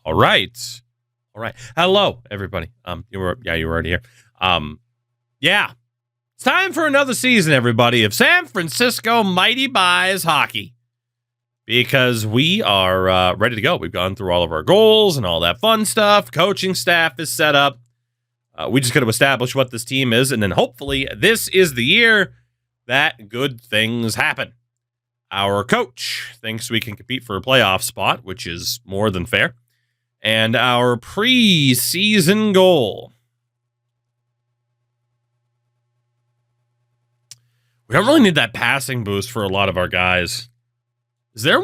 All right. All right. Hello, everybody. You were already here. Yeah. It's time for another season, everybody, of San Francisco Mighty Buys Hockey. Because we are ready to go. We've gone through all of our goals and all that fun stuff. Coaching staff is set up. We just got to establish what this team is, and then hopefully this is the year that good things happen. Our coach thinks we can compete for a playoff spot, which is more than fair. And our preseason goal. We don't really need that passing boost for a lot of our guys. There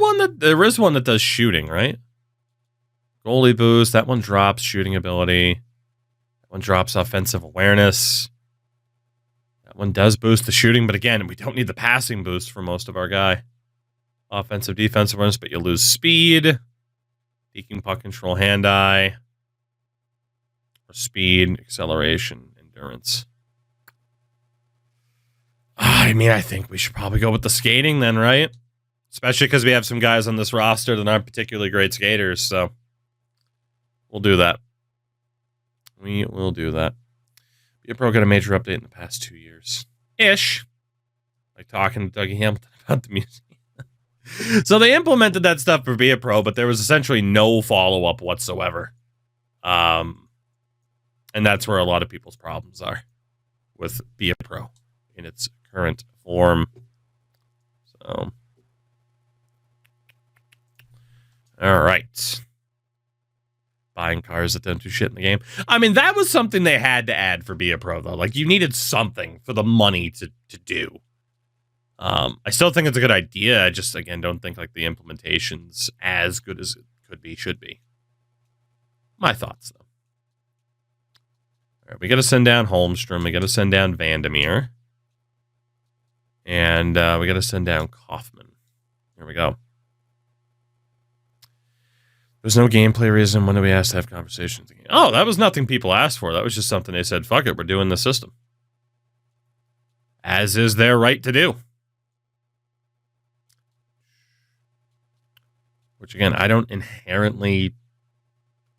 is one that does shooting, right? Goalie boost. That one drops shooting ability. That one drops offensive awareness. That one does boost the shooting, but again, we don't need the passing boost for most of our guy. Offensive, defensive awareness, but you lose speed. Peaking puck control, hand-eye. Or speed, acceleration, endurance. I mean, I think we should probably go with the skating then, right? Especially because we have some guys on this roster that aren't particularly great skaters, so we'll do that. We will do that. Be a Pro got a major update in the past 2 years. Ish. Like talking to Dougie Hamilton about the music. So they implemented that stuff for Be a Pro, but there was essentially no follow-up whatsoever. And that's where a lot of people's problems are with Be a Pro in its current form. So, all right. Buying cars that don't do shit in the game. I mean, that was something they had to add for Be a Pro, though. Like, you needed something for the money to do. I still think it's a good idea. I just, again, don't think like the implementation's as good as it could be, should be. My thoughts, though. All right, we got to send down Holmstrom. We got to send down Vandermeer. And we got to send down Kaufman. Here we go. There's no gameplay reason. When do we ask to have conversations again? Oh, that was nothing people asked for. That was just something they said, fuck it, we're doing the system. As is their right to do. Which, again, I don't inherently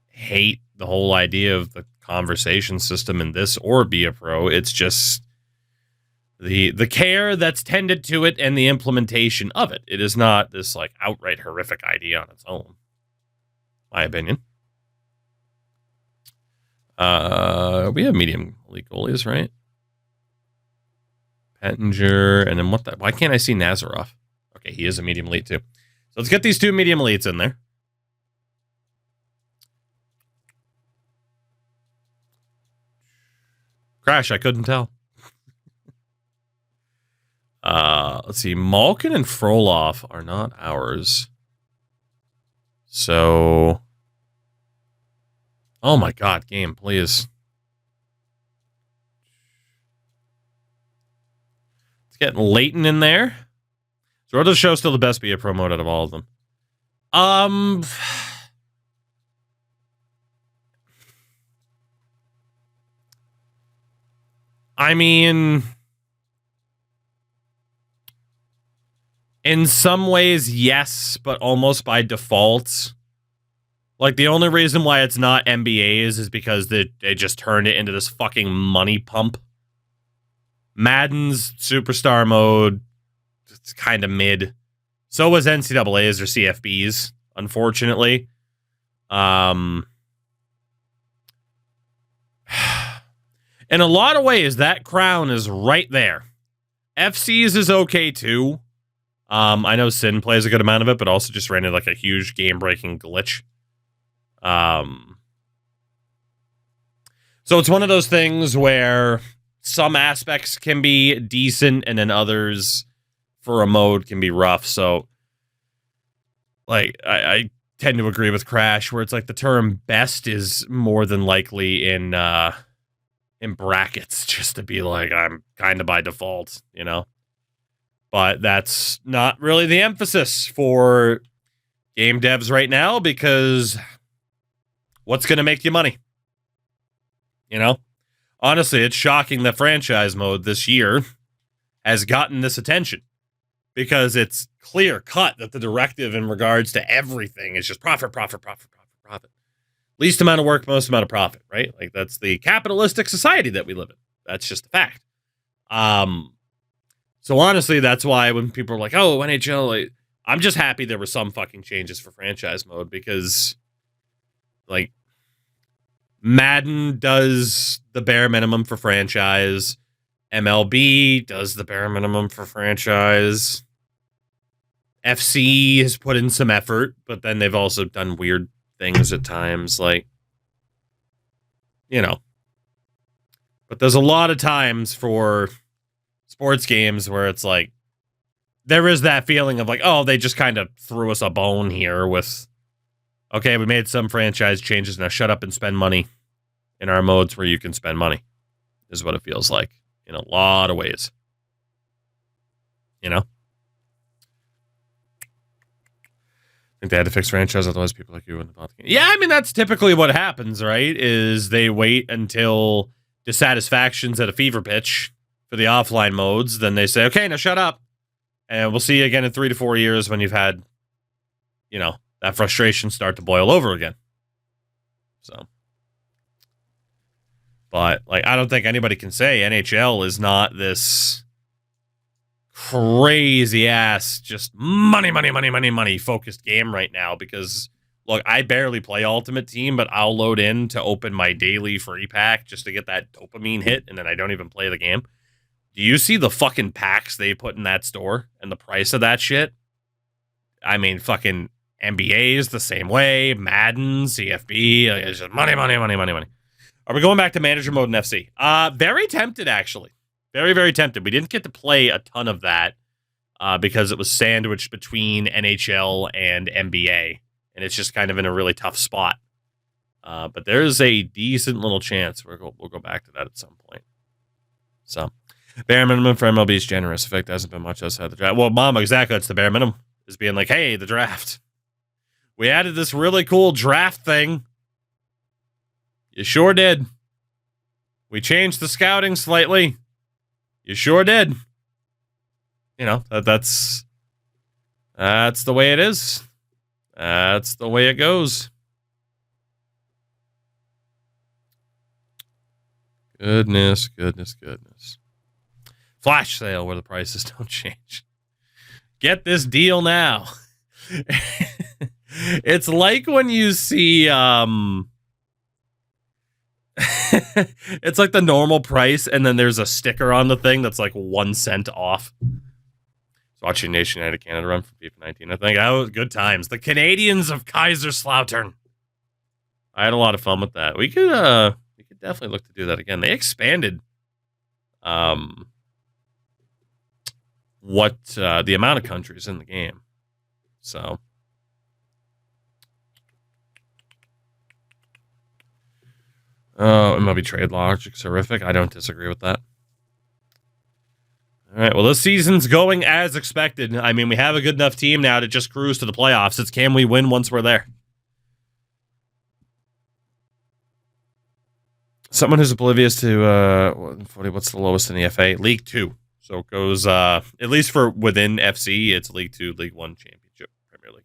hate the whole idea of the conversation system in this or Be a Pro. It's just the care that's tended to it and the implementation of it. It is not this, like, outright horrific idea on its own. My opinion. We have medium elite goalies, right? Pettinger, and then why can't I see Nazarov? Okay, he is a medium elite too. So let's get these two medium elites in there. Crash, I couldn't tell. Let's see. Malkin and Frolov are not ours. So, oh my God, game, please. Let's get Leighton in there. So, Road to the Show still the best Be a Pro mode out of all of them. I mean, in some ways, yes, but almost by default. Like, the only reason why it's not NBA's is because they just turned it into this fucking money pump. Madden's Superstar mode, it's kind of mid. So was NCAA's or CFB's, unfortunately. In a lot of ways, that crown is right there. FC's is okay, too. I know Sin plays a good amount of it, but also just ran into like a huge game-breaking glitch. So it's one of those things where some aspects can be decent, and then others for a mode can be rough. So, like, I tend to agree with Crash, where it's like the term best is more than likely in brackets, just to be like, I'm kind of by default, you know? But that's not really the emphasis for game devs right now, because what's going to make you money? You know? Honestly, it's shocking that franchise mode this year has gotten this attention, because it's clear cut that the directive in regards to everything is just profit, profit, profit, profit, profit. Least amount of work, most amount of profit, right? Like that's the capitalistic society that we live in. That's just a fact. So honestly, that's why when people are like, "Oh, NHL," like, I'm just happy there were some fucking changes for franchise mode because, like, Madden does the bare minimum for franchise. MLB does the bare minimum for franchise. FC has put in some effort, but then they've also done weird things at times, like, you know. But there's a lot of times for sports games where it's like, there is that feeling of like, oh, they just kind of threw us a bone here with, okay, we made some franchise changes, now shut up and spend money in our modes where you can spend money, is what it feels like in a lot of ways. You know? I think they had to fix franchise, otherwise people like you wouldn't have bought the game. Yeah, I mean, that's typically what happens, right? Is they wait until dissatisfaction's at a fever pitch for the offline modes, then they say, okay, now shut up. And we'll see you again in 3 to 4 years when you've had, you know, that frustration start to boil over again. So. But, like, I don't think anybody can say NHL is not this crazy ass, just money focused game right now. Because, look, I barely play Ultimate Team, but I'll load in to open my daily free pack just to get that dopamine hit, and then I don't even play the game. Do you see the fucking packs they put in that store and the price of that shit? I mean, fucking NBA is the same way. Madden, CFB, it's just money. Are we going back to manager mode in FC? Very tempted, actually. Very, very tempted. We didn't get to play a ton of that because it was sandwiched between NHL and NBA, and it's just kind of in a really tough spot. But there's a decent little chance we'll go back to that at some point. So, bare minimum for MLB is generous. In fact, there hasn't been much outside the draft. Well, Mom, exactly. That's the bare minimum. Is being like, hey, the draft. We added this really cool draft thing. You sure did. We changed the scouting slightly. You sure did. You know, that's the way it is. That's the way it goes. Goodness. Flash sale where the prices don't change. Get this deal now. It's like when you see it's like the normal price and then there's a sticker on the thing that's like 1 cent off. Watching Nation United Canada run for FIFA 19. I think that was good times. The Canadians of Kaiserslautern. I had a lot of fun with that. We could definitely look to do that again. They expanded the amount of countries in the game. So MLB trade logic's horrific. I don't disagree with that. All right, well, this season's going as expected. I mean, we have a good enough team now to just cruise to the playoffs. It's can we win once we're there? Someone who's oblivious to what's the lowest in the FA? League 2. So it goes, at least for within FC, it's League 2, League 1 Championship, Premier League.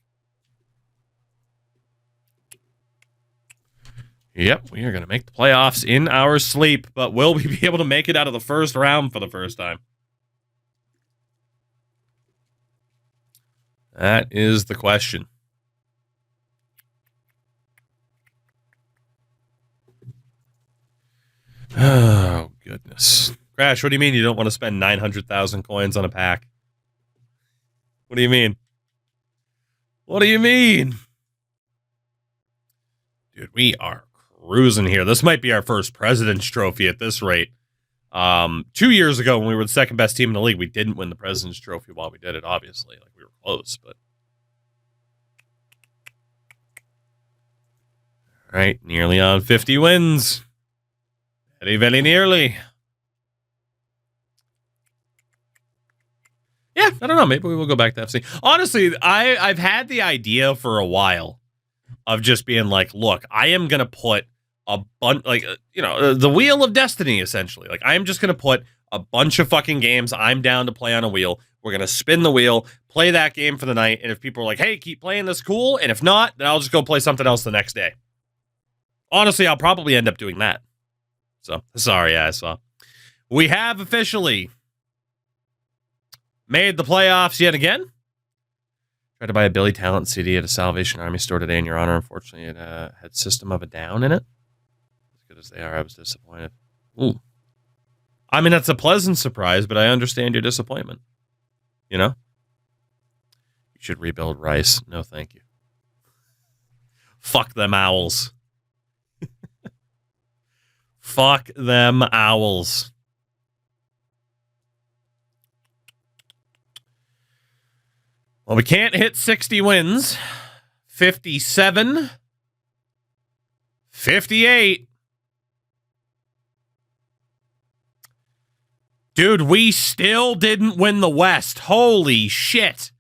Yep, we are going to make the playoffs in our sleep, but will we be able to make it out of the first round for the first time? That is the question. Oh, goodness. Crash, what do you mean you don't want to spend 900,000 coins on a pack? What do you mean? What do you mean? Dude, we are cruising here. This might be our first President's Trophy at this rate. 2 years ago, when we were the second best team in the league, we didn't win the President's Trophy while we did it, obviously. Like, we were close, but... All right, nearly on 50 wins. Very, very nearly. Yeah, I don't know. Maybe we will go back to FC. Honestly, I've had the idea for a while of just being like, look, I am going to put a bunch, like, the Wheel of Destiny, essentially. Like, I'm just going to put a bunch of fucking games I'm down to play on a wheel. We're going to spin the wheel, play that game for the night, and if people are like, hey, keep playing this, cool, and if not, then I'll just go play something else the next day. Honestly, I'll probably end up doing that. So, sorry, I saw. We have officially made the playoffs yet again. Tried to buy a Billy Talent CD at a Salvation Army store today in your honor. Unfortunately, it had System of a Down in it. As good as they are, I was disappointed. Ooh. I mean, that's a pleasant surprise, but I understand your disappointment. You know? You should rebuild Rice. No, thank you. Fuck them Owls. Fuck them Owls. Well, we can't hit 60 wins. 57. 58. Dude, we still didn't win the West. Holy shit.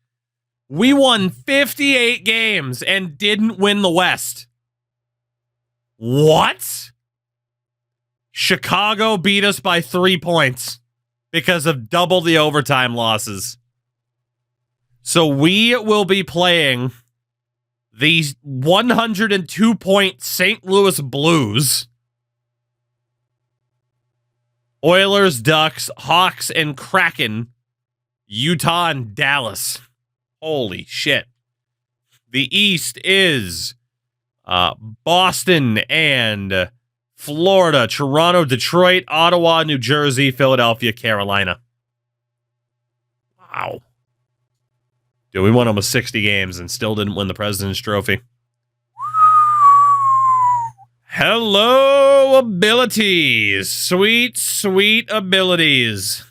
We won 58 games and didn't win the West. What? Chicago beat us by 3 points because of double the overtime losses. So we will be playing the 102-point St. Louis Blues, Oilers, Ducks, Hawks, and Kraken, Utah, and Dallas. Holy shit. The East is Boston and Florida, Toronto, Detroit, Ottawa, New Jersey, Philadelphia, Carolina. Wow. Dude, we won almost 60 games and still didn't win the President's Trophy. Hello, abilities. Sweet, sweet abilities.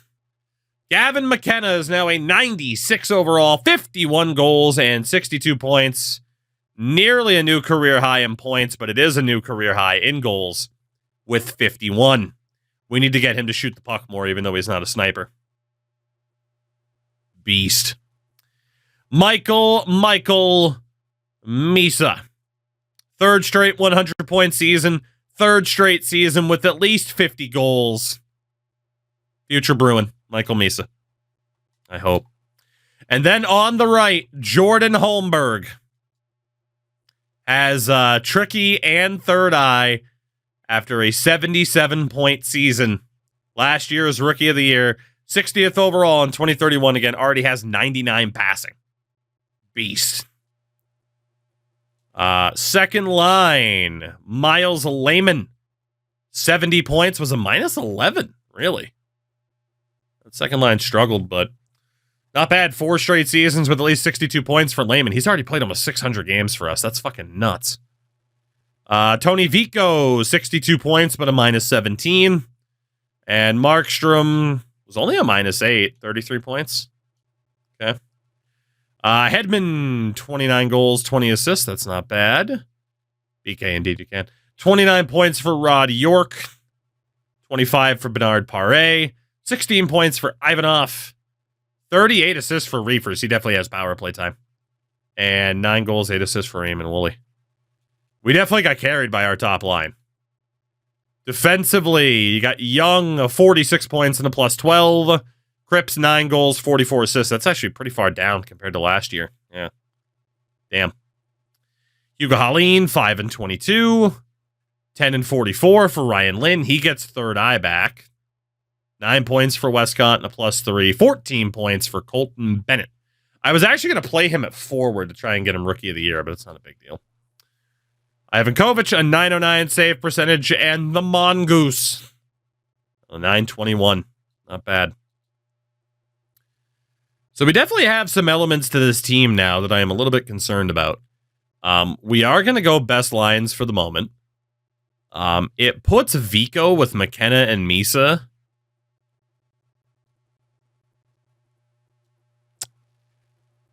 Gavin McKenna is now a 96 overall, 51 goals, and 62 points. Nearly a new career high in points, but it is a new career high in goals with 51. We need to get him to shoot the puck more, even though he's not a sniper. Beast. Michael Misa. Third straight 100-point season. Third straight season with at least 50 goals. Future Bruin, Michael Misa. I hope. And then on the right, Jordan Holmberg has Tricky and Third Eye after a 77-point season. Last year's Rookie of the Year, 60th overall in 2031 again, already has 99 passing. Beast. Second line, Miles Lehman. 70 points was a minus 11, really. That second line struggled, but not bad. 4 straight seasons with at least 62 points for Lehman. He's already played almost 600 games for us. That's fucking nuts. Tony Vico, 62 points, but a minus 17. And Markstrom was only a minus 8, 33 points. Okay. Hedman, 29 goals, 20 assists. That's not bad. BK, indeed you can. 29 points for Rod York. 25 for Bernard Paré. 16 points for Ivanov. 38 assists for Reefers. He definitely has power play time. And 9 goals, 8 assists for Raymond Woolley. We definitely got carried by our top line. Defensively, you got Young, 46 points and a plus 12. Cripps, 9 goals, 44 assists. That's actually pretty far down compared to last year. Yeah. Damn. Hugo Haleen, 5 and 22. 10 and 44 for Ryan Lynn. He gets Third Eye back. 9 points for Westcott and a plus 3. 14 points for Colton Bennett. I was actually going to play him at forward to try and get him Rookie of the Year, but it's not a big deal. Ivan Kovic, a 909 save percentage, and the Mongoose, a 921. Not bad. So we definitely have some elements to this team now that I am a little bit concerned about. We are going to go best lines for the moment. It puts Vico with McKenna and Misa.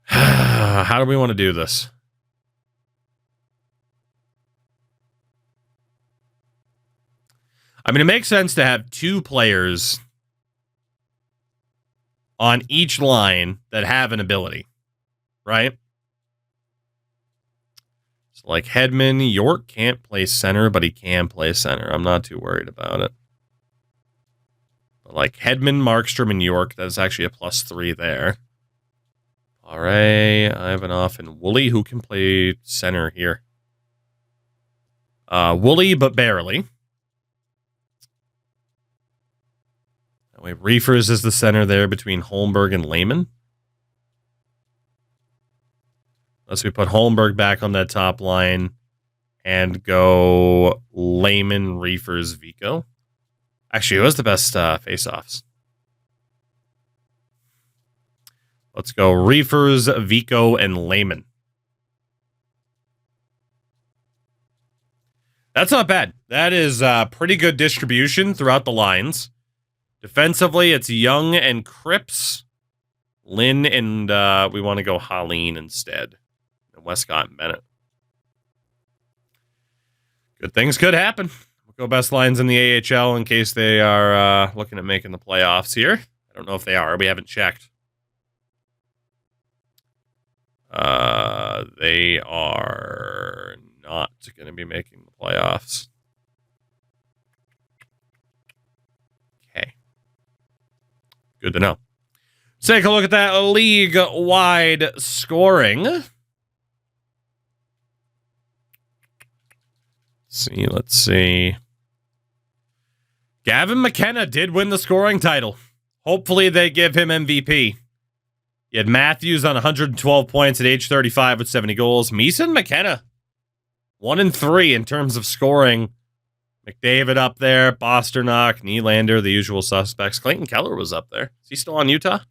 How do we want to do this? I mean, it makes sense to have 2 players on each line that have an ability, right? So like Hedman, York can't play center, but he can play center. I'm not too worried about it. But like Hedman, Markstrom, and York, that's actually a plus 3 there. Paré, Ivanov, and Woolley, who can play center here. Wooly, but barely. That way, Reefers is the center there between Holmberg and Lehman. Unless we put Holmberg back on that top line and go Lehman, Reefers, Vico. Actually, who has the best face-offs? Let's go Reefers, Vico, and Lehman. That's not bad. That is pretty good distribution throughout the lines. Defensively, it's Young and Cripps. Lynn and we want to go Holleen instead. And Westcott and Bennett. Good things could happen. We'll go best lines in the AHL in case they are looking at making the playoffs here. I don't know if they are. We haven't checked. They are not going to be making the playoffs. Okay. Good to know. Let's take a look at that league-wide scoring. Let's see. Gavin McKenna did win the scoring title. Hopefully they give him MVP. You had Matthews on 112 points at age 35 with 70 goals. Meeson McKenna, 1-3 in terms of scoring. McDavid up there, Pasternak, Nylander, the usual suspects. Clayton Keller was up there. Is he still on Utah?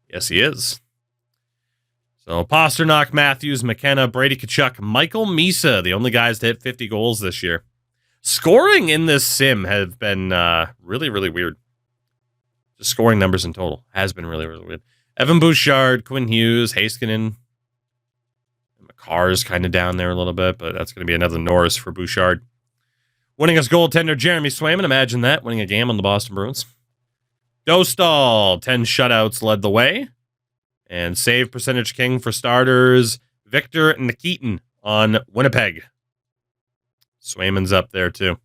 Yes, he is. So Pasternak, Matthews, McKenna, Brady Tkachuk, Michael Misa, the only guys to hit 50 goals this year. Scoring in this sim have been really, really weird. Just scoring numbers in total has been really, really weird. Evan Bouchard, Quinn Hughes, Heiskanen. McCarr's kind of down there a little bit, but that's going to be another Norris for Bouchard. Winning as goaltender, Jeremy Swayman. Imagine that, winning a game on the Boston Bruins. Dostal, 10 shutouts led the way. And save percentage king for starters, Victor Nikitin on Winnipeg. Swayman's up there too.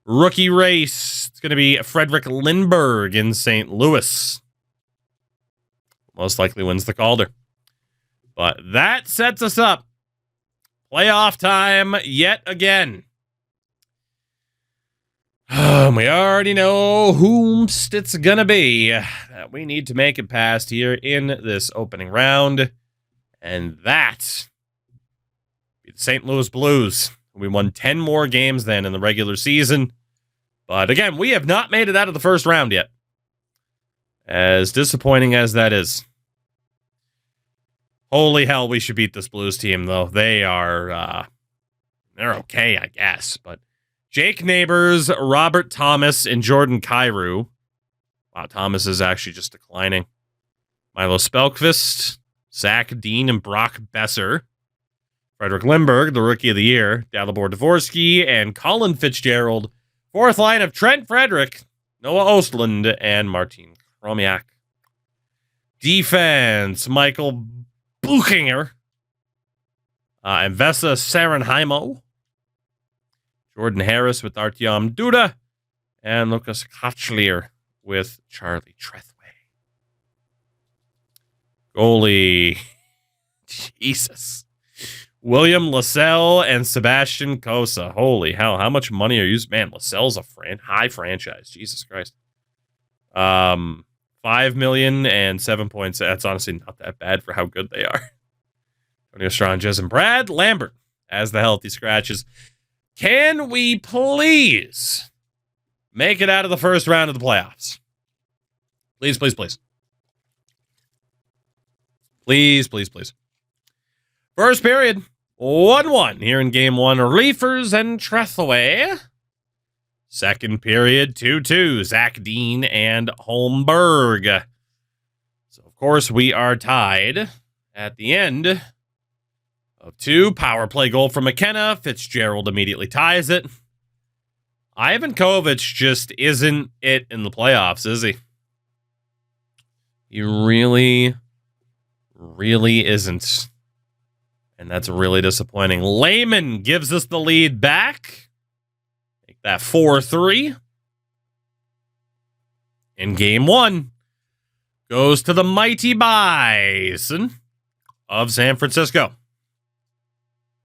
Rookie race, it's going to be Frederick Lindbergh in St. Louis. Most likely wins the Calder. But that sets us up. Playoff time yet again. We already know whomst it's going to be that we need to make it past here in this opening round. And that be the St. Louis Blues. We won 10 more games than in the regular season. But again, we have not made it out of the first round yet. As disappointing as that is. Holy hell, we should beat this Blues team, though. They are, they're okay, I guess. But Jake Neighbors, Robert Thomas, and Jordan Kyrou. Wow, Thomas is actually just declining. Milo Spelkvist, Zach Dean, and Brock Besser. Frederick Lindbergh, the Rookie of the Year. Dalibor Dvorsky, and Colin Fitzgerald. Fourth line of Trent Frederick, Noah Ostland, and Martin Chromiak. Defense, Michael Buchinger, and Vesa Saranheimo. Jordan Harris with Artyom Duda, and Lucas Kochlier with Charlie Trethway. Goalie, Jesus. William Lassell and Sebastian Cosa. Holy hell, how much money are you? Man, Lascelles a high franchise. Jesus Christ. 5 million and 7 points. That's honestly not that bad for how good they are. Antonio Stranges and Brad Lambert as the healthy scratches. Can we please make it out of the first round of the playoffs? Please, please, please. Please, please, please. First period, 1-1 here in game one. Reefers and Trethaway. Second period, 2-2. Zach Dean and Holmberg. So, of course, we are tied at the end of 2. Power play goal from McKenna. Fitzgerald immediately ties it. Ivan Kovic just isn't it in the playoffs, is he? He really, really isn't. And that's really disappointing. Lehman gives us the lead back. Make that 4-3. In game one, goes to the mighty Bison of San Francisco.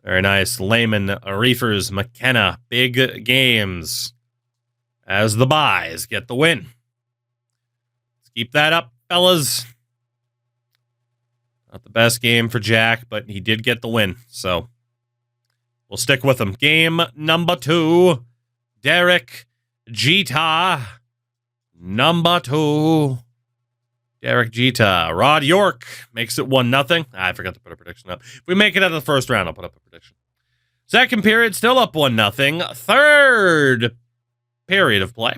Very nice. Lehman, Reefers, McKenna. Big games as the buys get the win. Let's keep that up, fellas. Not the best game for Jack, but he did get the win. So we'll stick with him. Game number 2. Derek Jeter. Number 2. Derek Jeter. Rod York makes it 1-0. I forgot to put a prediction up. If we make it out of the first round, I'll put up a prediction. Second period, still up 1-0. Third period of play.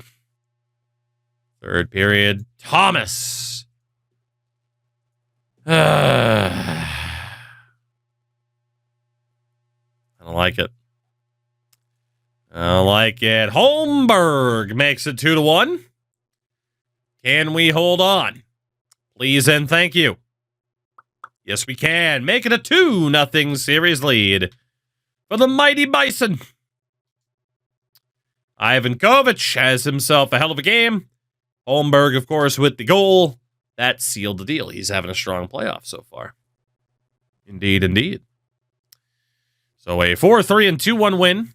Third period, Thomas. I don't like it. I don't like it. Holmberg makes it 2-1. Can we hold on? Please and thank you. Yes, we can. Make it a 2-0 series lead for the Mighty Bison. Ivan Kovic has himself a hell of a game. Holmberg, of course, with the goal. That sealed the deal. He's having a strong playoff so far. Indeed, indeed. So a 4-3 and 2-1 win.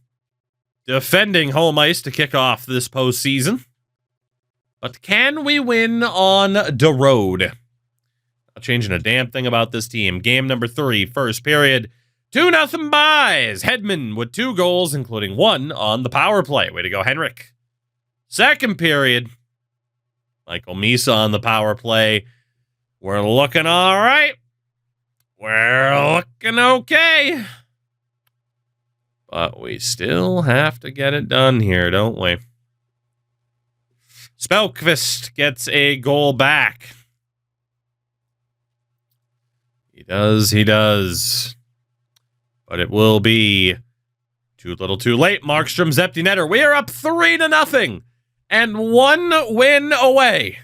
Defending home ice to kick off this postseason. But can we win on the road? Not changing a damn thing about this team. Game number 3, first period. 2-0 buys. Hedman with 2 goals, including 1 on the power play. Way to go, Henrik. Second period. Michael Misa on the power play. We're looking all right. We're looking okay. But we still have to get it done here, don't we? Spelkvist gets a goal back. He does. But it will be too little too late. Markstrom's empty netter. We are up 3-0. And 1 win away.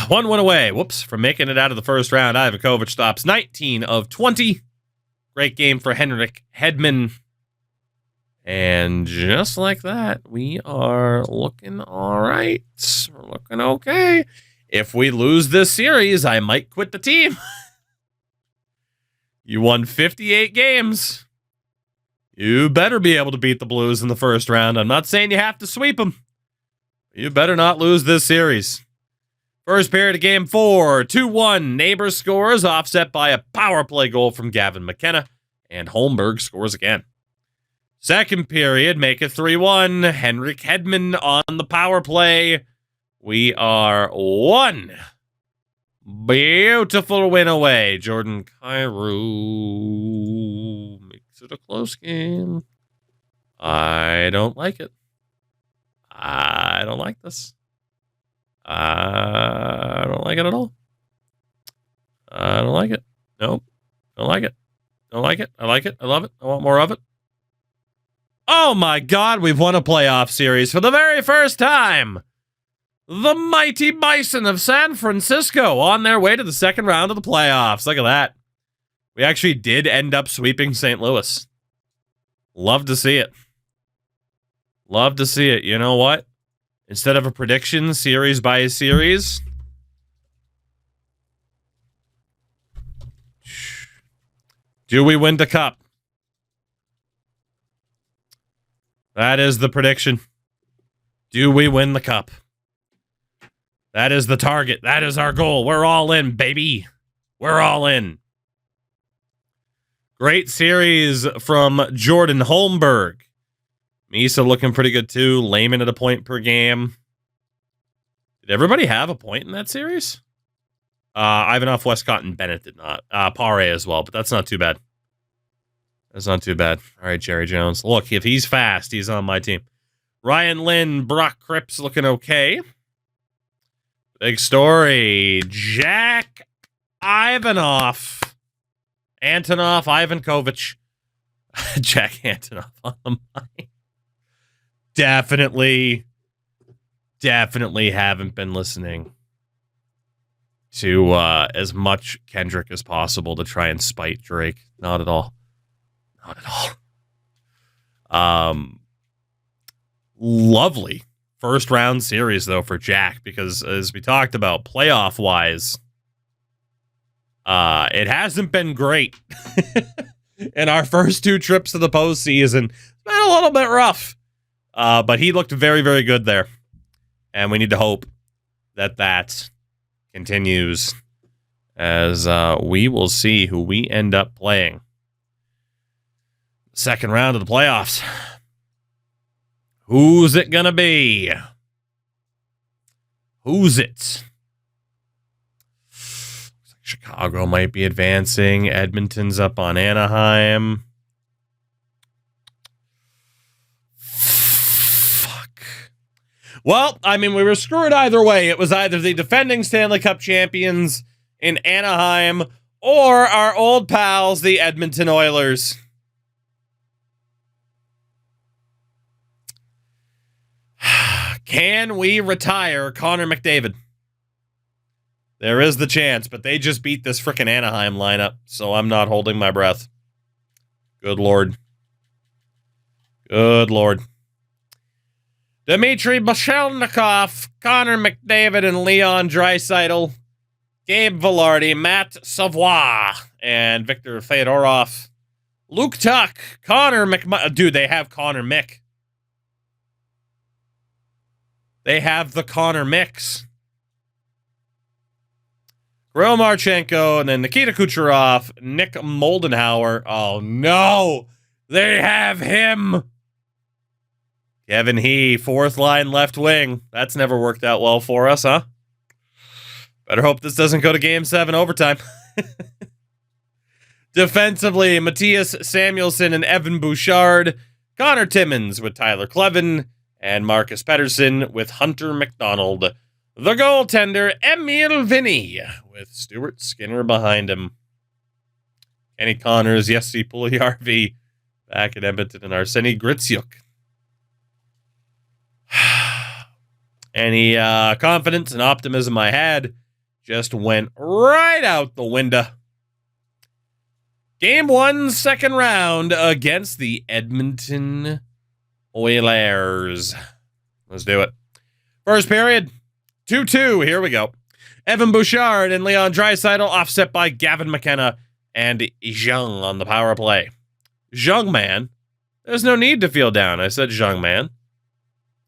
1 win away. Whoops. From making it out of the first round. Ivan Kovic stops 19 of 20. Great game for Henrik Hedman. And just like that, we are looking all right. We're looking okay. If we lose this series, I might quit the team. You won 58 games. You better be able to beat the Blues in the first round. I'm not saying you have to sweep them. You better not lose this series. First period of game 4, 2-1. Neighbor scores, offset by a power play goal from Gavin McKenna. And Holmberg scores again. Second period, make it 3-1. Henrik Hedman on the power play. We are 1 beautiful win away. Jordan Kyrou makes it a close game. I don't like it. I don't like this. I don't like it at all. I don't like it. Nope. Don't like it. Don't like it. I like it. I love it. I want more of it. Oh my God, we've won a playoff series for the very first time. The Mighty Bison of San Francisco on their way to the second round of the playoffs. Look at that. We actually did end up sweeping St. Louis. Love to see it. Love to see it. You know what? Instead of a prediction series by series, do we win the cup? That is the prediction. Do we win the cup? That is the target. That is our goal. We're all in, baby. We're all in. Great series from Jordan Holmberg. Misa looking pretty good too. Lehman at a point per game. Did everybody have a point in that series? Ivanov, Westcott, and Bennett did not. Pare as well, but that's not too bad. That's not too bad. All right, Jerry Jones. Look, if he's fast, he's on my team. Ryan Lynn, Brock Cripps looking okay. Big story. Jack Ivanov. Antonov, Ivan Kovic. Jack Antonov on the mic. Definitely haven't been listening to as much Kendrick as possible to try and spite Drake. Not at all. Not at all. Lovely first round series though for Jack, because as we talked about playoff wise, It hasn't been great. In our first 2 trips to the postseason, it's been a little bit rough. But he looked very, very good there. And we need to hope that continues as we will see who we end up playing. Second round of the playoffs. Who's it gonna be? Who's it? Looks like Chicago might be advancing. Edmonton's up on Anaheim. Fuck. Well, I mean, we were screwed either way. It was either the defending Stanley Cup champions in Anaheim or our old pals, the Edmonton Oilers. Can we retire Connor McDavid? There is the chance, but they just beat this frickin' Anaheim lineup, so I'm not holding my breath. Good Lord. Good Lord. Dmitry Bashelnikov, Connor McDavid, and Leon Draisaitl, Gabe Vilardi, Matt Savoie, and Victor Fedorov, Luke Tuck, Connor Dude, they have Connor Mick. They have the Connor mix. Kirill Marchenko, and then Nikita Kucherov, Nick Moldenhauer. Oh, no. They have him. Kevin He, 4th line left wing. That's never worked out well for us, huh? Better hope this doesn't go to Game 7 overtime. Defensively, Matthias Samuelsson and Evan Bouchard. Connor Timmins with Tyler Clevin. And Marcus Pettersson with Hunter McDonald. The goaltender, Emil Vinny, with Stuart Skinner behind him. Kenny Connors, Jesse Puljujärvi back at Edmonton, and Arseny Gritsuk. Any confidence and optimism I had just went right out the window. Game 1, second round against the Edmonton Oilers. Let's do it. First period, 2-2. Here we go. Evan Bouchard and Leon Draisaitl offset by Gavin McKenna and Zhang on the power play. Zhang man. There's no need to feel down. I said Zhang man.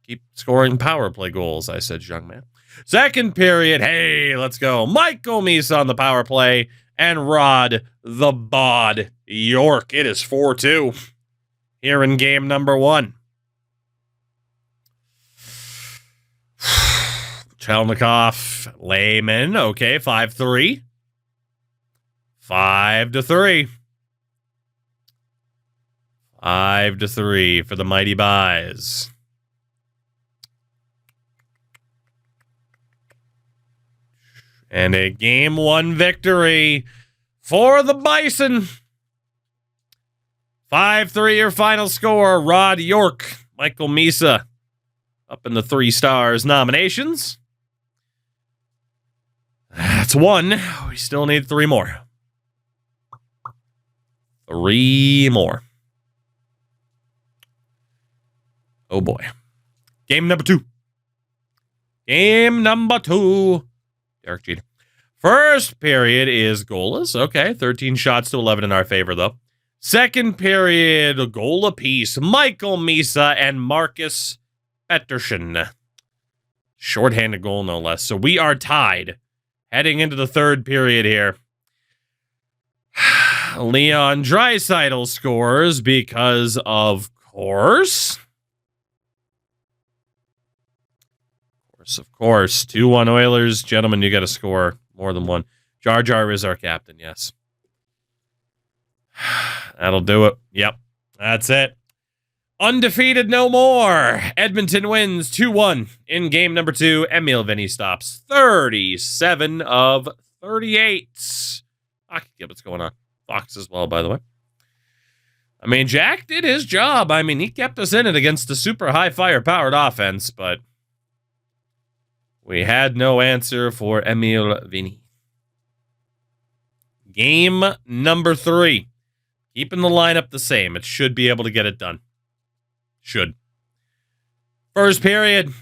Keep scoring power play goals. I said Zhang man. Second period. Hey, let's go. Michael Misa on the power play and Rod the Bod York. It is 4-2 here in game number 1. Chelnikov, Lehman, okay, 5-3. 5-3. 5-3 for the Mighty Buys. And a game 1 victory for the Bison. 5-3 your final score. Rod York, Michael Misa up in the 3 stars nominations. That's 1. We still need 3 more. 3 more. Oh boy. Game number 2. Game number 2. Derek Jeter. First period is goalless. Okay, 13 shots to 11 in our favor, though. Second period, a goal apiece. Michael Misa and Marcus Pettersson. Shorthanded goal, no less. So we are tied heading into the third period here. Leon Draisaitl scores because, of course. Of course. 2-1 Oilers. Gentlemen, you got to score more than 1. Jar Jar is our captain, yes. That'll do it. Yep. That's it. Undefeated no more. Edmonton wins 2-1 in game number 2. Emil Vinny stops 37 of 38. I can get what's going on. Fox as well, by the way. I mean, Jack did his job. I mean, he kept us in it against the super high fire-powered offense, but we had no answer for Emil Vinny. Game number 3. Keeping the lineup the same. It should be able to get it done. Should. First period,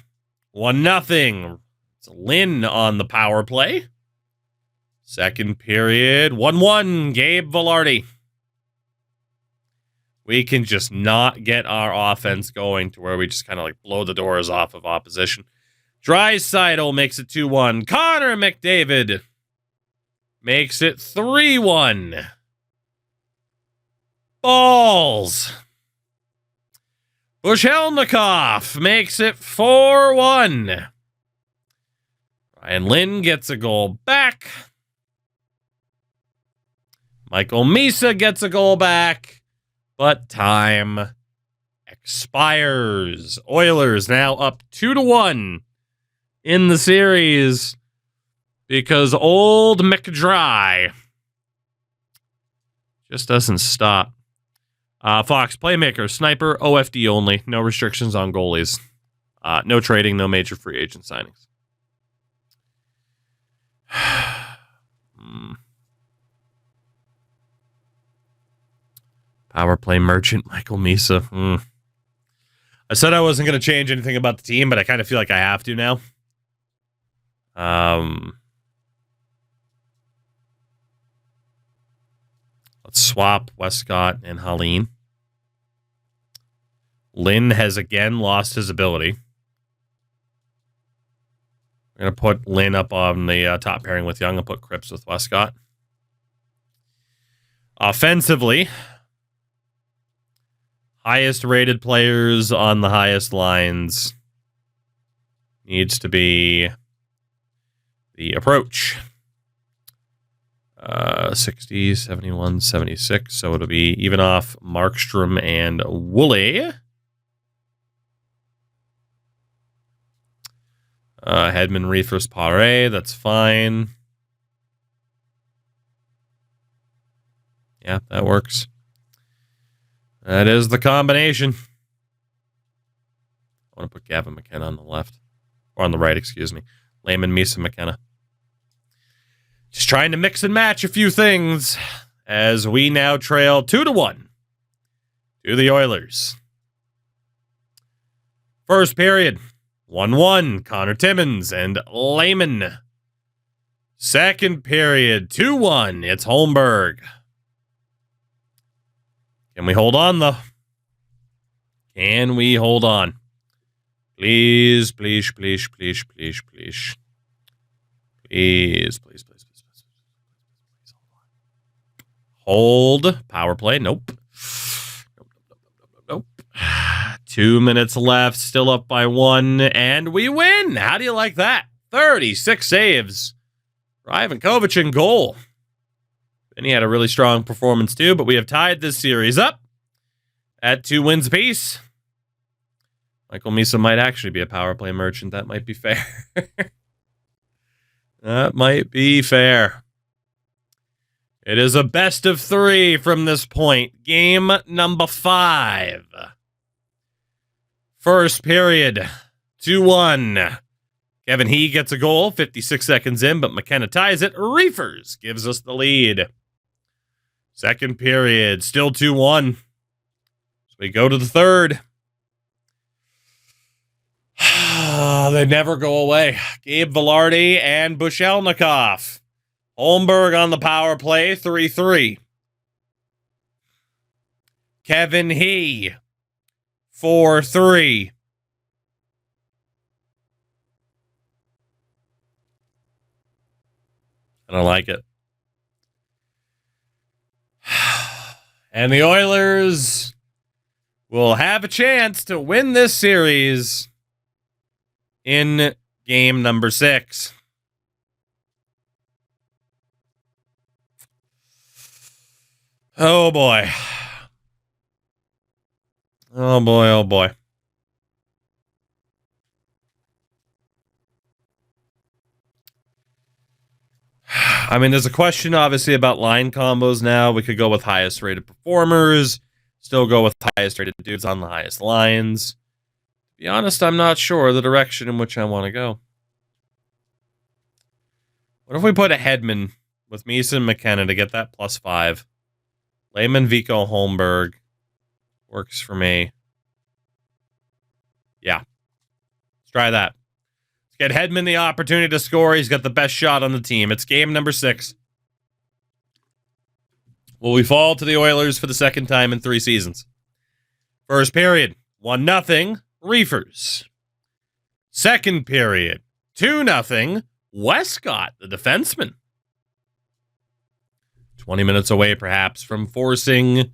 1-0. It's Lynn on the power play. Second period, 1-1, Gabe Vilardi. We can just not get our offense going to where we just kind of like blow the doors off of opposition. Draisaitl makes it 2-1. Connor McDavid makes it 3-1. Balls. Bushelnikov makes it 4-1. Ryan Lynn gets a goal back. Michael Misa gets a goal back. But time expires. Oilers now up 2-1 in the series because old McDry just doesn't stop. Fox, playmaker, sniper, OFD only. No restrictions on goalies. No trading, no major free agent signings. Power play merchant, Michael Misa. I said I wasn't going to change anything about the team, but I kind of feel like I have to now. Let's swap Westcott and Helene. Lynn has again lost his ability. We're going to put Lynn up on the top pairing with Young and put Cripps with Westcott. Offensively, highest rated players on the highest lines needs to be the approach. 60, 71, 76. So it'll be even off Markstrom and Woolley. Hedman, Reefers, Pare. That's fine. Yeah, that works. That is the combination. I want to put Gavin McKenna on the left. Or on the right, excuse me. Layman, Misa, McKenna. Just trying to mix and match a few things as we now trail 2-1 to the Oilers. First period, 1-1, Connor Timmins and Layman. Second period, 2-1, it's Holmberg. Can we hold on, though? Can we hold on? Please, please, please, please, please, please. Please, please, please, please, please, please. Hold. Power play. Nope. Nope. 2 minutes left. Still up by 1. And we win. How do you like that? 36 saves. For Ivan Kovac in goal. And he had a really strong performance too, but we have tied this series up at 2 wins apiece. Michael Misa might actually be a power play merchant. That might be fair. That might be fair. It is a best of 3 from this point. Game number 5. First period, 2-1. Kevin He gets a goal, 56 seconds in, but McKenna ties it. Reefers gives us the lead. Second period, still 2-1. So we go to the third. They never go away. Gabe Vilardi and Bushelnikov. Holmberg on the power play, 3-3. Kevin He, 4-3. I don't like it. And the Oilers will have a chance to win this series in game number 6. Oh, boy. Oh, boy, oh, boy. I mean, there's a question, obviously, about line combos now. We could go with highest rated performers, still go with highest rated dudes on the highest lines. To be honest, I'm not sure the direction in which I want to go. What if we put a Hedman with Misa and McKenna to get that +5? Layman, Vico, Holmberg. Works for me. Yeah. Let's try that. Let's Get Hedman the opportunity to score. He's got the best shot on the team. It's game number 6. Will we fall to the Oilers for the second time in 3 seasons? First period, 1-0, Reefers. Second period, 2-0, Westcott, the defenseman. 20 minutes away, perhaps, from forcing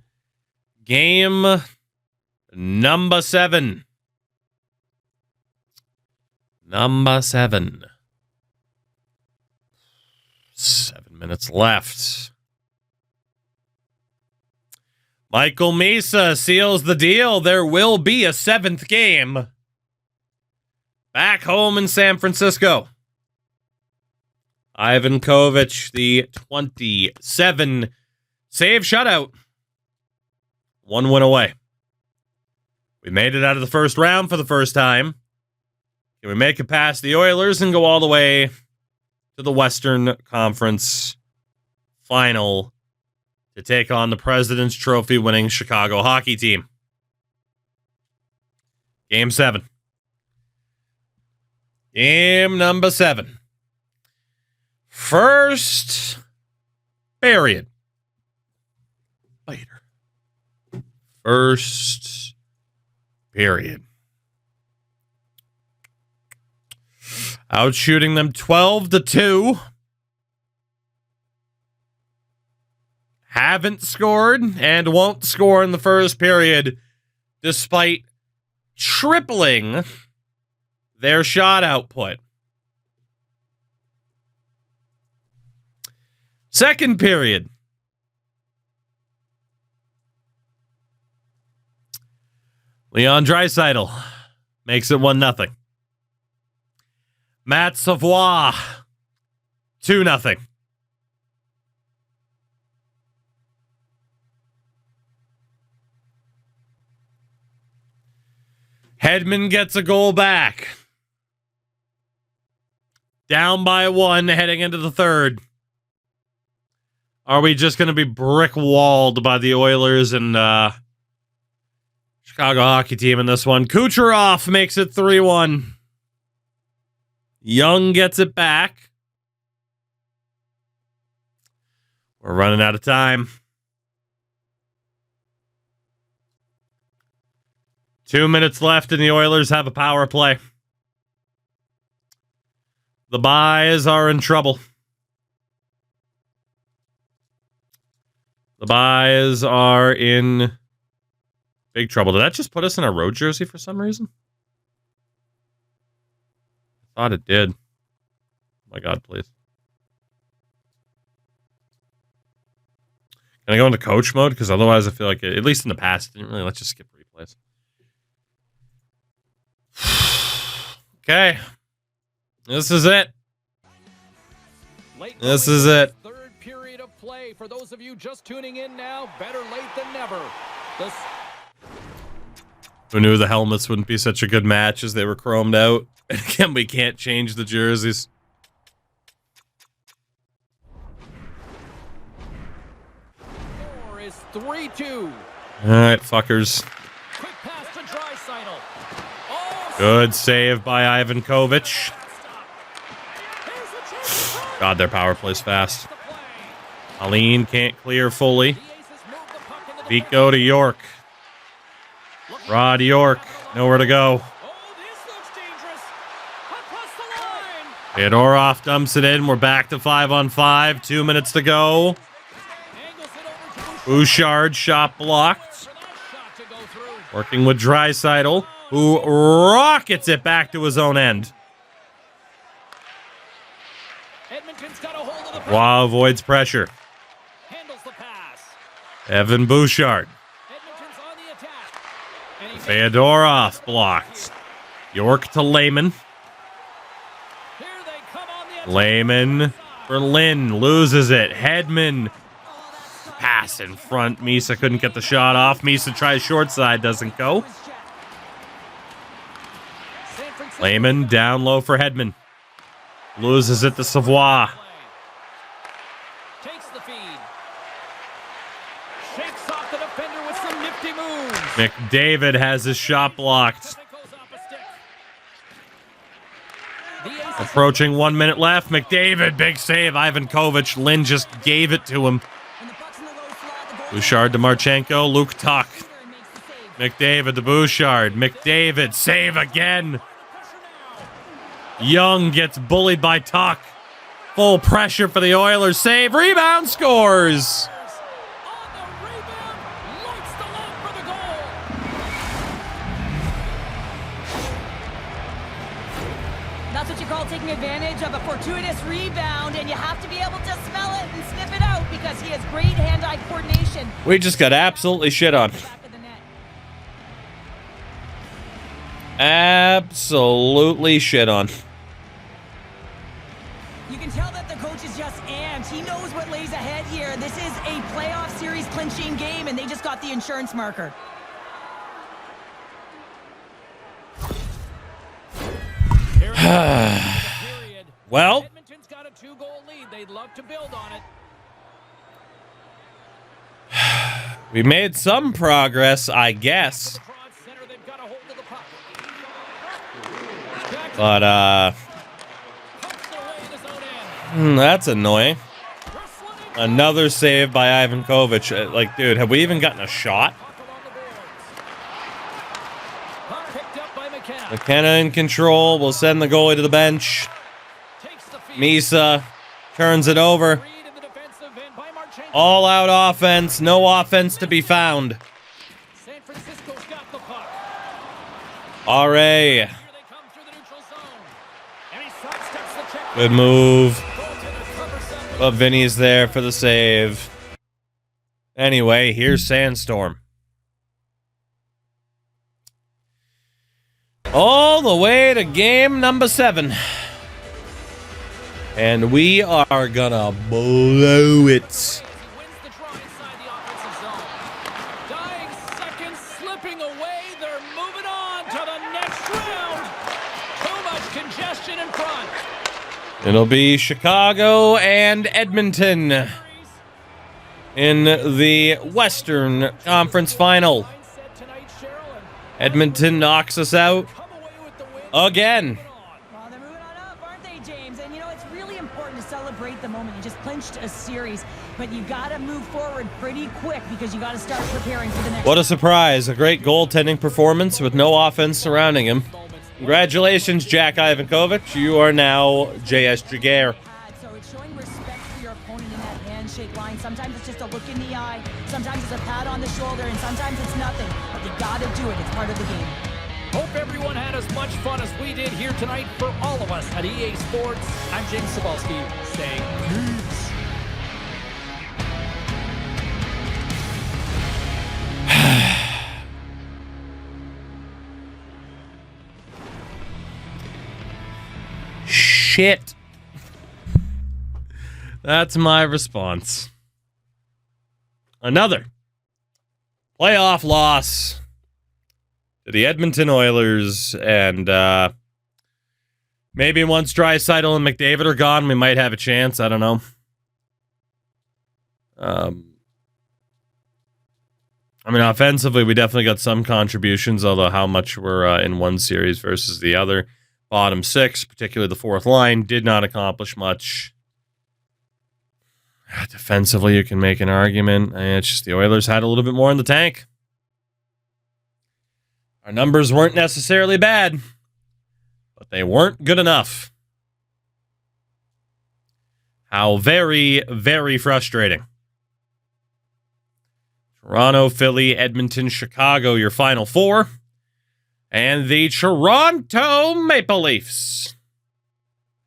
game number 7. Number 7. 7 minutes left. Michael Mesa seals the deal. There will be a 7th game. Back home in San Francisco. Ivan Kovic, the 27 save shutout. 1 win away. We made it out of the first round for the first time. Can we make it past the Oilers and go all the way to the Western Conference Final to take on the President's Trophy winning Chicago hockey team? Game 7. Game number 7. First period. Later. First period. Out shooting them 12-2. Haven't scored and won't score in the first period, despite tripling their shot output. Second period. Leon Draisaitl makes it 1-0. Matt Savoie, 2-0. Hedman gets a goal back. Down by 1 heading into the third. Are we just going to be brick-walled by the Oilers and Chicago hockey team in this one? Kucherov makes it 3-1. Young gets it back. We're running out of time. 2 minutes left, and the Oilers have a power play. The Buys are in trouble. The Buys are in big trouble. Did that just put us in a road jersey for some reason? I thought it did. Oh my God, please. Can I go into coach mode? Because otherwise I feel like, at least in the past, it didn't really let you skip replays. Okay. This is it. This is it. Third period of play. For those of you just tuning in now, better late than never. Who knew the helmets wouldn't be such a good match as they were chromed out? And again, we can't change the jerseys. Score is 3-2. All right, fuckers. Quick pass to Draisaitl. Oh, Good save by Ivan Kovic. God, their power play's fast. Aline can't clear fully. Vico to York. Rod York, nowhere to go. Fedorov dumps it in. We're back to 5-on-5. 2 minutes to go. Bouchard shot blocked. Working with Draisaitl, who rockets it back to his own end. Wow, avoids pressure. Evan Bouchard. Fedorov blocked. York to Lehman. Lehman for Lynn. Loses it. Hedman. Pass in front. Misa couldn't get the shot off. Misa tries short side. Doesn't go. Lehman down low for Hedman. Loses it to Savoie. McDavid has his shot blocked. Approaching 1 minute left. McDavid, big save. Ivan Kovic. Lynn just gave it to him. Bouchard to Marchenko. Luke Tuck. McDavid to Bouchard. McDavid, save again. Young gets bullied by Tuck. Full pressure for the Oilers. Save. Rebound. Scores. That's what you call taking advantage of a fortuitous rebound, and you have to be able to smell it and sniff it out because he has great hand-eye coordination. We just got absolutely shit on. Absolutely shit on. You can tell that the coach is just amped. He knows what lays ahead here. This is a playoff series clinching game, and they just got the insurance marker. Well, Edmonton's got a 2-goal lead. They'd love to build on it. we made some progress, I guess. But, that's annoying. Another save by Ivan Kovic. Like, dude, have we even gotten a shot? McKenna in control. We'll send the goalie to the bench. Misa turns it over. All out offense. No offense to be found. R.A. Good move. But Vinny's there for the save. Anyway, here's Sandstorm. All the way to game number 7. And we are gonna blow it. Dying seconds slipping away. They're moving on to the next round. Too much congestion in front. It'll be Chicago and Edmonton in the Western Conference Final. Edmonton knocks us out again. Well, they're moving on up, aren't they, James? And, you know, it's really important to celebrate the moment. You just clinched a series, but you got to move forward pretty quick because you got to start preparing for the next. What a surprise. A great goaltending performance with no offense surrounding him. Congratulations, Jack Ivankovic. You are now J.S. Jaguar. So it's showing respect for your opponent in that handshake line. Sometimes it's just a look in the eye. Sometimes it's a pat on the shoulder, and sometimes it's nothing. But you got to do it. It's part of the game. Hope everyone had as much fun as we did here tonight. For all of us at EA Sports, I'm James Cebulski saying peace. Shit. That's my response. Another playoff loss to the Edmonton Oilers, and maybe once Draisaitl and McDavid are gone, we might have a chance. I don't know. I mean, offensively, we definitely got some contributions, although how much we're in one series versus the other. Bottom 6, particularly the fourth line, did not accomplish much. Defensively, you can make an argument. It's just the Oilers had a little bit more in the tank. Our numbers weren't necessarily bad, but they weren't good enough. How very, very frustrating. Toronto, Philly, Edmonton, Chicago, your final 4. And the Toronto Maple Leafs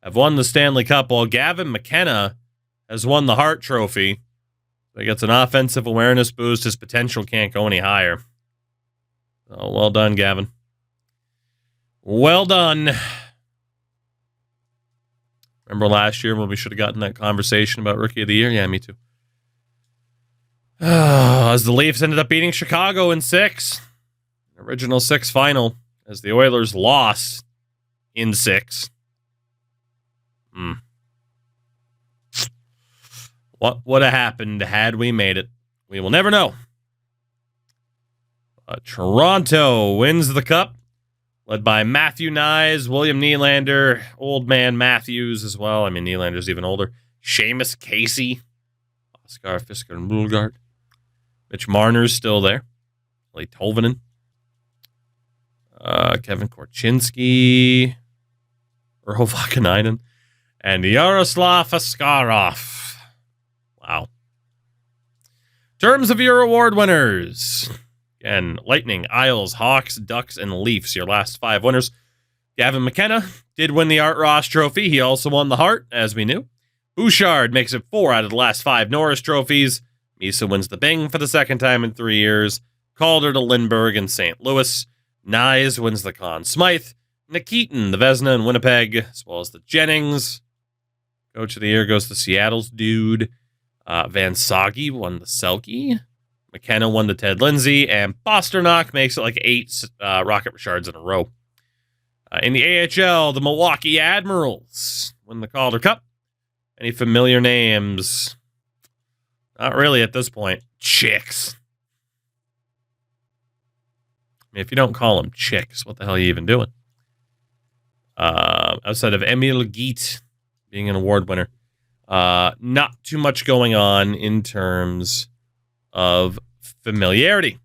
have won the Stanley Cup, while Gavin McKenna has won the Hart Trophy. He gets an offensive awareness boost. His potential can't go any higher. Oh, well done, Gavin. Well done. Remember last year when we should have gotten that conversation about Rookie of the Year? Yeah, me too. As the Leafs ended up beating Chicago in 6. Original 6 final, as the Oilers lost in 6. What would have happened had we made it? We will never know. Toronto wins the cup, led by Matthew Nyes, William Nylander, old man Matthews as well. I mean, Nylander's even older. Seamus Casey, Oskar Fisker and Mulgard. Mitch Marner's still there. Lee Tolvanen. Kevin Korchinski. Earl Vakanainen. And Yaroslav Askarov. Wow. Terms of your award winners. Again, Lightning, Isles, Hawks, Ducks, and Leafs. Your last 5 winners. Gavin McKenna did win the Art Ross Trophy. He also won the Hart, as we knew. Bouchard makes it 4 out of the last 5 Norris Trophies. Misa wins the Bing for the second time in 3 years. Calder to Lindbergh in St. Louis. Nyes wins the Conn Smythe. Nikitin, the Vezina in Winnipeg, as well as the Jennings. Coach of the Year goes to Seattle's dude. Van Sage won the Selke. McKenna won the Ted Lindsay. And Pasternak makes it like 8 Rocket Richards in a row. In the AHL, the Milwaukee Admirals win the Calder Cup. Any familiar names? Not really at this point. Chicks. I mean, if you don't call them chicks, what the hell are you even doing? Outside of Emil Geet being an award winner, not too much going on in terms of familiarity.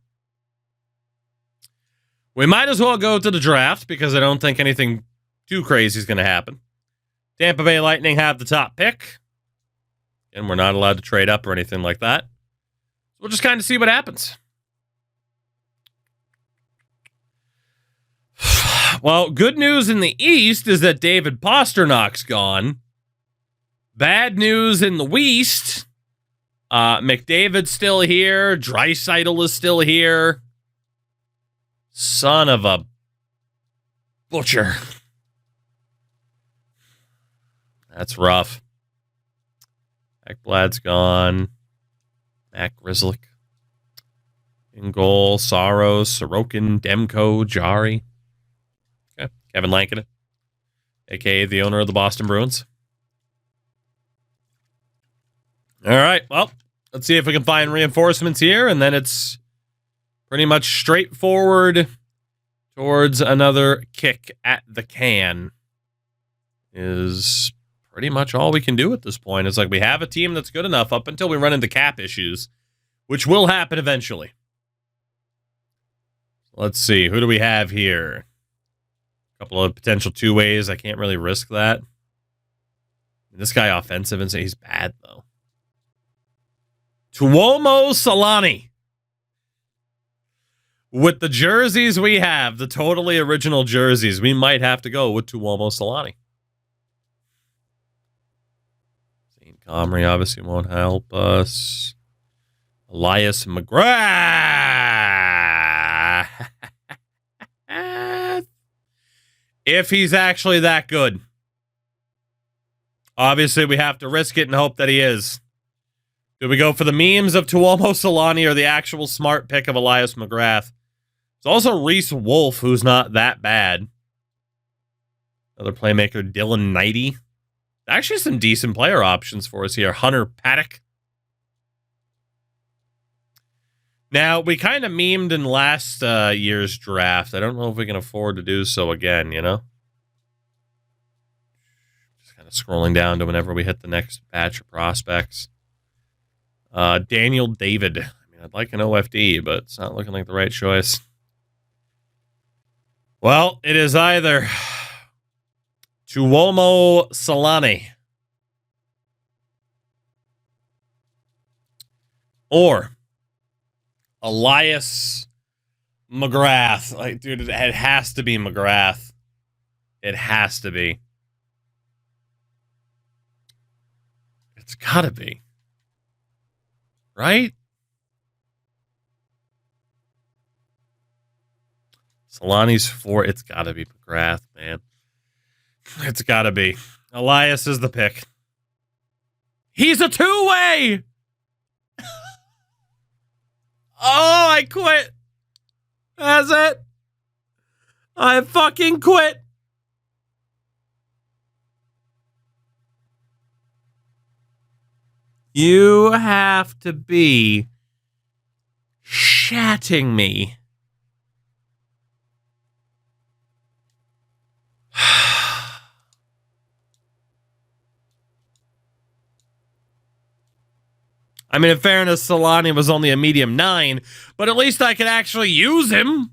We might as well go to the draft because I don't think anything too crazy is going to happen. Tampa Bay Lightning have the top pick, and we're not allowed to trade up or anything like that. We'll just kind of see what happens. Well, good news in the East is that David Pasternak's gone. Bad news in the West, McDavid's still here. Draisaitl is still here. Son of a butcher. That's rough. Ekblad's gone. Matt Grzelcyk in goal. Saros, Sorokin, Demko, Jari. Okay. Kevin Lankinen, a.k.a. the owner of the Boston Bruins. All right. Well, let's see if we can find reinforcements here, and then it's pretty much straightforward towards another kick at the can. Is pretty much all we can do at this point. It's like we have a team that's good enough up until we run into cap issues, which will happen eventually. Let's see. Who do we have here? A couple of potential two-ways. I can't really risk that. This guy offensive and say he's bad, though. Tuomo Solani. With the jerseys we have, the totally original jerseys, we might have to go with Tuomo Solani. Zane Comrie obviously won't help us. Elias McGrath. If he's actually that good. Obviously, we have to risk it and hope that he is. Do we go for the memes of Tuomo Solani or the actual smart pick of Elias McGrath? There's also Reese Wolf, who's not that bad. Another playmaker, Dylan Knighty. Actually, some decent player options for us here. Hunter Paddock. Now, we kind of memed in last year's draft. I don't know if we can afford to do so again, you know? Just kind of scrolling down to whenever we hit the next batch of prospects. Daniel David. I mean, I'd like an OFD, but it's not looking like the right choice. Well, it is either Tuomo Solani or Elias McGrath. Like, dude, it has to be McGrath. It has to be. It's gotta be. Right? Solani's 4. It's gotta be McGrath, man. It's gotta be. Elias is the pick. He's a two-way! Oh, I quit. That's it. I fucking quit. You have to be shitting me. I mean, in fairness, Solani was only a medium 9, but at least I could actually use him.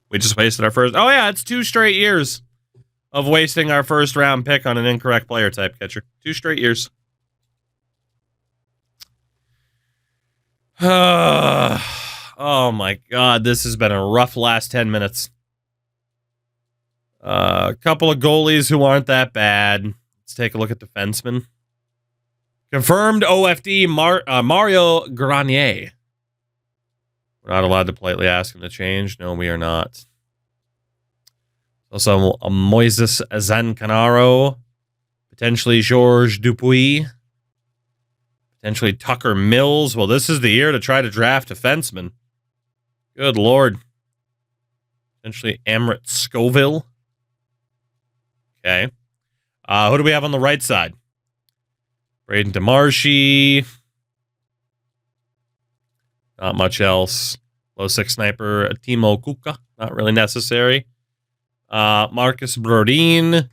We just wasted our first... Oh, yeah, it's 2 straight years of wasting our first-round pick on an incorrect player type catcher. 2 straight years. Oh, my God. This has been a rough last 10 minutes. A couple of goalies who aren't that bad. Let's take a look at defensemen. Confirmed OFD Mario Grenier. We're not allowed to politely ask him to change. No, we are not. Also, Moises Zancanaro. Potentially Georges Dupuis. Potentially Tucker Mills. Well, this is the year to try to draft defensemen. Good Lord. Potentially Amrit Scoville. Okay. Who do we have on the right side? Braden DeMarshy. Not much else. Low 6 sniper, Timo Kuka. Not really necessary. Marcus Brodin.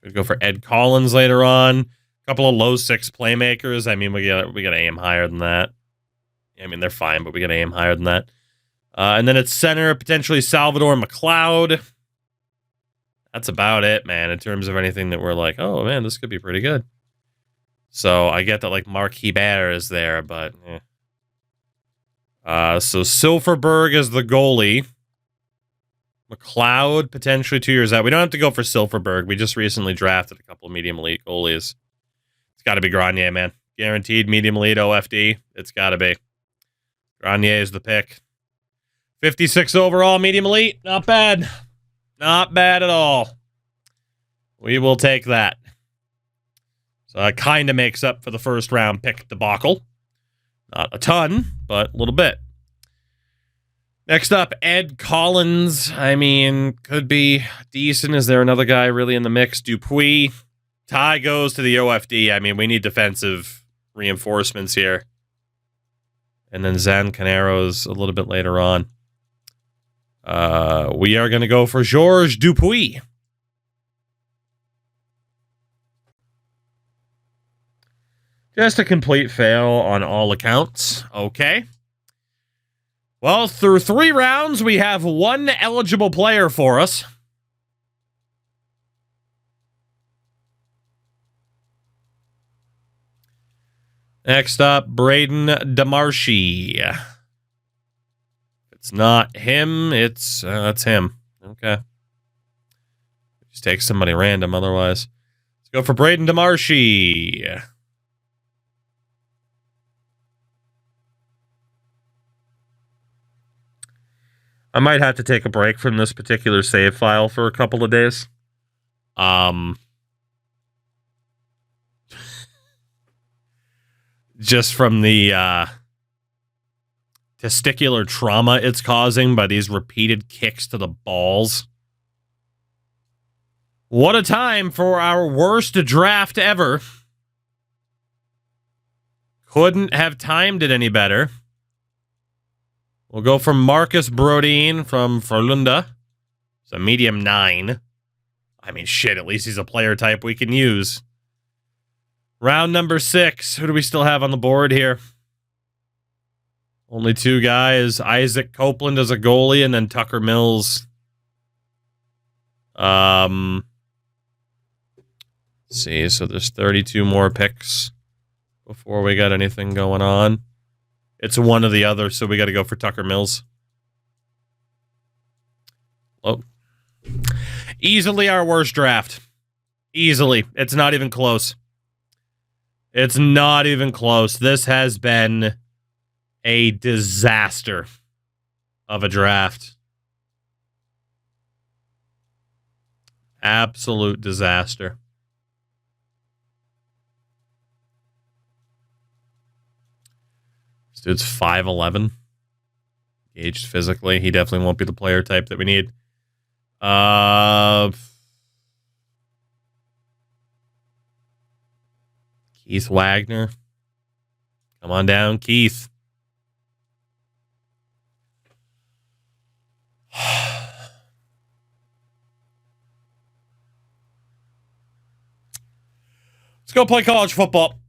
Could go for Ed Collins later on. A couple of low 6 playmakers. I mean, we gotta aim higher than that. I mean, they're fine, but we gotta aim higher than that. And then it's center, potentially Salvador McLeod. That's about it, man, in terms of anything that we're like, oh, man, this could be pretty good. So I get that, like, Mark Hebert is there, but... So Silverberg is the goalie. McLeod, potentially 2 years out. We don't have to go for Silverberg. We just recently drafted a couple of medium elite goalies. It's got to be Grenier, man. Guaranteed medium elite OFD. It's got to be. Grenier is the pick. 56 overall medium elite. Not bad. Not bad at all. We will take that. So that kind of makes up for the first round pick debacle. Not a ton, but a little bit. Next up, Ed Collins. I mean, could be decent. Is there another guy really in the mix? Dupuis. Ty goes to the OFD. I mean, we need defensive reinforcements here. And then Zancanaro's a little bit later on. We are going to go for Georges Dupuis. Just a complete fail on all accounts. Okay. Well, through 3 rounds, we have 1 eligible player for us. Next up, Braden DeMarshy. It's not him. It's him. Okay. Just take somebody random otherwise. Let's go for Braden DeMarshy. I might have to take a break from this particular save file for a couple of days. Just from the testicular trauma it's causing by these repeated kicks to the balls. What a time for our worst draft ever. Couldn't have timed it any better. We'll go for Marcus Brodin from Frölunda. It's a medium 9. I mean, shit, at least he's a player type we can use. Round number 6. Who do we still have on the board here? Only 2 guys. Isaac Copeland as a goalie, and then Tucker Mills. Let's see, so there's 32 more picks before we got anything going on. It's one or the other, so we got to go for Tucker Mills. Oh. Easily our worst draft. Easily. It's not even close. It's not even close. This has been a disaster of a draft. Absolute disaster. This dude's 5'11". Aged physically. He definitely won't be the player type that we need. Keith Wagner. Come on down, Keith. Let's go play college football.